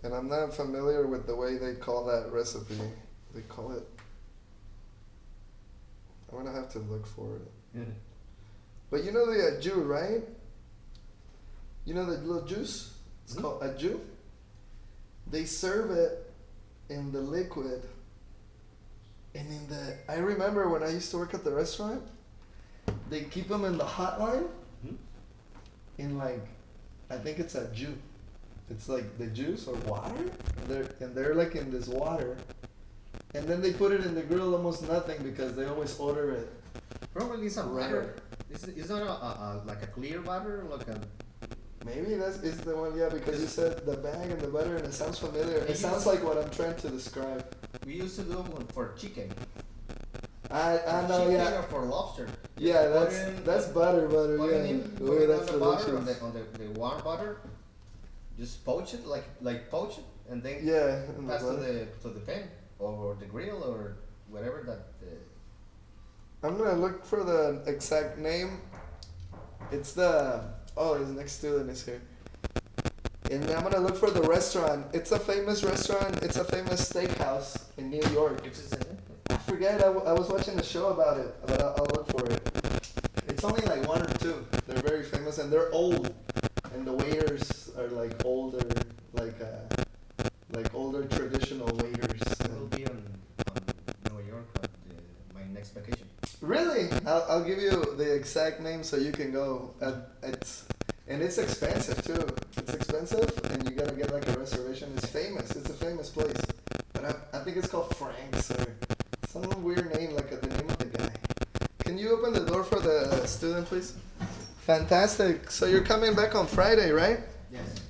And I'm not familiar with the way they call that recipe. They call it. I'm gonna have to look for it. But you know the jus, right? You know the little juice? It's called a jus. They serve it in the liquid. And I remember when I used to work at the restaurant, they keep them in the hot line. In like, I think it's a jus. It's like the juice or water. They're like in this water. And then they put it in the grill almost nothing because they always order it. Probably it's a butter. Is not like a clear butter, like a. Maybe is the one, yeah, because you said the bag and the butter, and it sounds familiar. It sounds like what I'm trying to describe. We used to do one for chicken. I know, chicken yeah. Or for lobster. Yeah, that's butter, yeah. Ooh, that's the butter delicious. on the warm butter. Just poach it, like poach it, and then pass to the pan or the grill or whatever that. I'm gonna look for the exact name. It's the his next student is here. And I'm gonna look for the restaurant. It's a famous restaurant. It's a famous steakhouse in New York. I forget. I was watching a show about it, but I'll look for it. It's only like one or two. They're very famous and they're old, and the waiters are like older, like older traditional waiters. We'll be on New York at my next vacation. Really? I'll give you the exact name so you can go. It's expensive too. It's expensive, and you gotta get like a reservation. It's famous. It's a famous place, but I think it's called Frank's or some weird name, like the name of the guy. Can you open the door for the student, please? Fantastic. So you're coming back on Friday, right? Yes.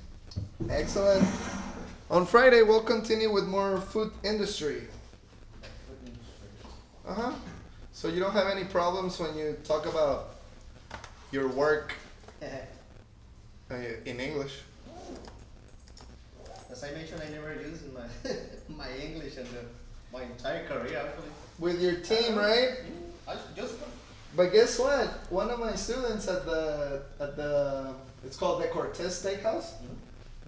Excellent. On Friday, we'll continue with more food industry. So you don't have any problems when you talk about your work in English? As I mentioned, I never used my my English in my entire career actually. With your team, right? I just. But guess what? One of my students at the it's called the Cortez Steakhouse.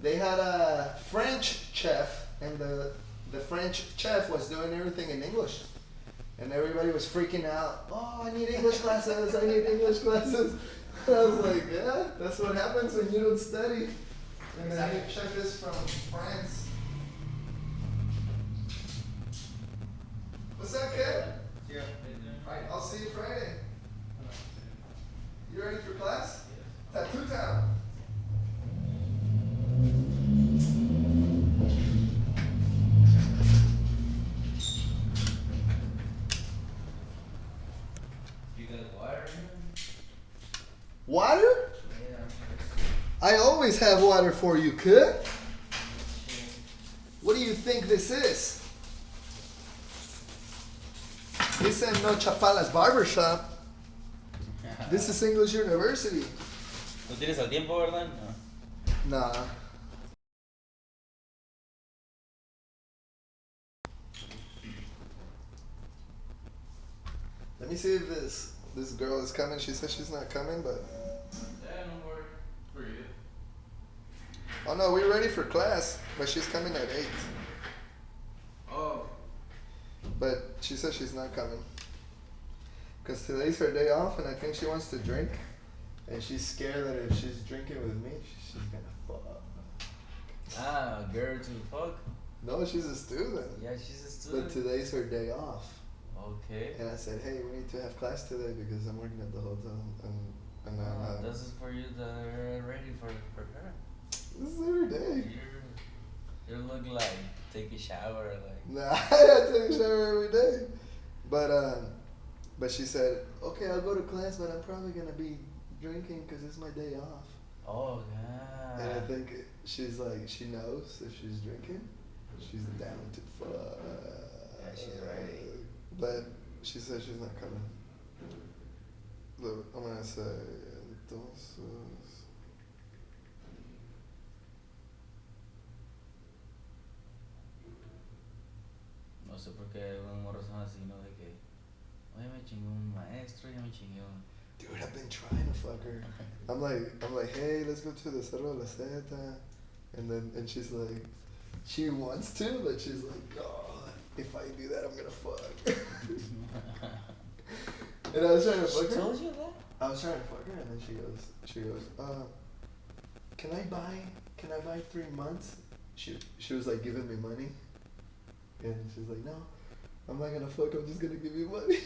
They had a French chef, and the French chef was doing everything in English. And everybody was freaking out. Oh, I need English classes. I need English classes. I was like, yeah, that's what happens when you don't study. And the new chef is from France. What's up, kid? Yeah. I'll see you Friday. You ready for class? Tattoo Town. Water? Yeah. I always have water for you, kid. What do you think this is? This ain't no Chapala's barbershop. This is English University. ¿No tienes el tiempo, verdad? No. Nah. Let me see if this girl is coming. She says she's not coming, but. Yeah, no worry. Forget it. Oh no, we're ready for class, but she's coming at 8. Oh. But she says she's not coming. Because today's her day off, and I think she wants to drink. And she's scared that if she's drinking with me, she's gonna fuck. Ah, girl to fuck? No, she's a student. Yeah, she's a student. But today's her day off. Okay. And I said, hey, we need to have class today because I'm working at the hotel. And this is for you that are ready for her. This is every day. You look like take a shower, like. Nah, I take a shower every day. But she said, okay, I'll go to class, but I'm probably gonna be drinking because it's my day off. Oh, And I God. think she's like, she knows if she's drinking, she's down to fuck. Yeah, she's ready. But she said she's not coming. Look, I'm gonna say, entonces. No sé por qué algunos morros son así, ¿no? De que, oye, me chingué un maestro, ya me chingué un... Dude, I've been trying to fuck her. I'm like, hey, let's go to the Cerro de la Seta. And she's like, she wants to, but she's like, oh, if I do that, I'm gonna fuck. And I was trying to fuck her. She told you that? I was trying to fuck her, and then she goes, can I buy 3 months? She was like giving me money, and she's like, no, I'm not gonna fuck. I'm just gonna give you money.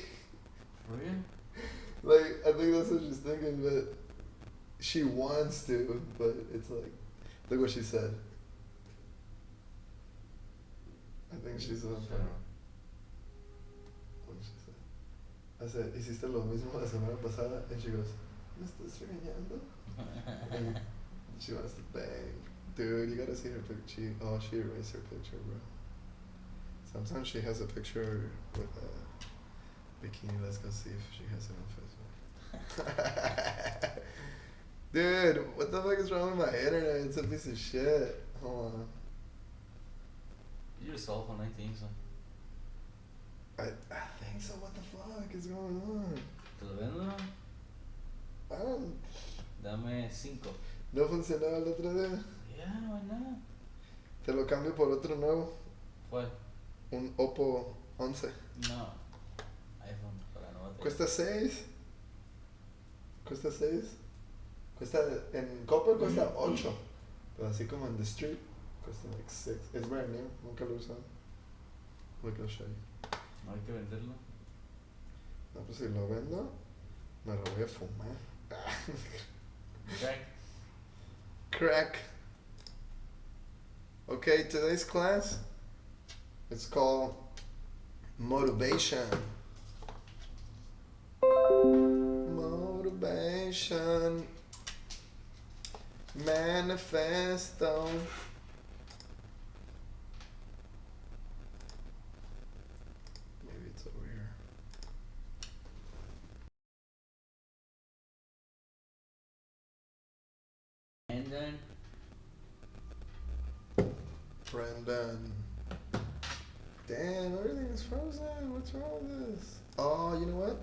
For real? Like, I think that's what she's thinking, but she wants to, but it's like, look what she said. I think she's on fire. What did she say? I said, hiciste lo mismo la semana pasada, and she goes, ¿me estás regañando? And she wants to bang. Dude, you gotta see her picture. She erased her picture, bro. Sometimes she has a picture with a bikini. Let's go see if she has it on Facebook. Dude, what the fuck is wrong with my internet? It's a piece of shit. Hold on. You're a cell phone, I think so. I think so. What the fuck is going on? ¿Te lo vendo? I don't. Dame 5. No funcionaba el otro día. Yeah, why not? Te lo cambio por otro nuevo. ¿Cuál? Un Oppo 11. No. iPhone, para no batería. Cuesta 6. Cuesta 6. Cuesta, en Coppel cuesta 8. Pero así como en The Street, cuesta like 6. It's brand new. Nunca lo he usado. Look, I'll show you. No hay que venderlo. No, pues si lo vendo, me lo voy a fumar. Jack. Crack. Okay, today's class, it's called motivation. Motivation. Manifesto. Maybe it's over here. And then, Brendan. Damn, everything is frozen. What's wrong with this? Oh, you know what?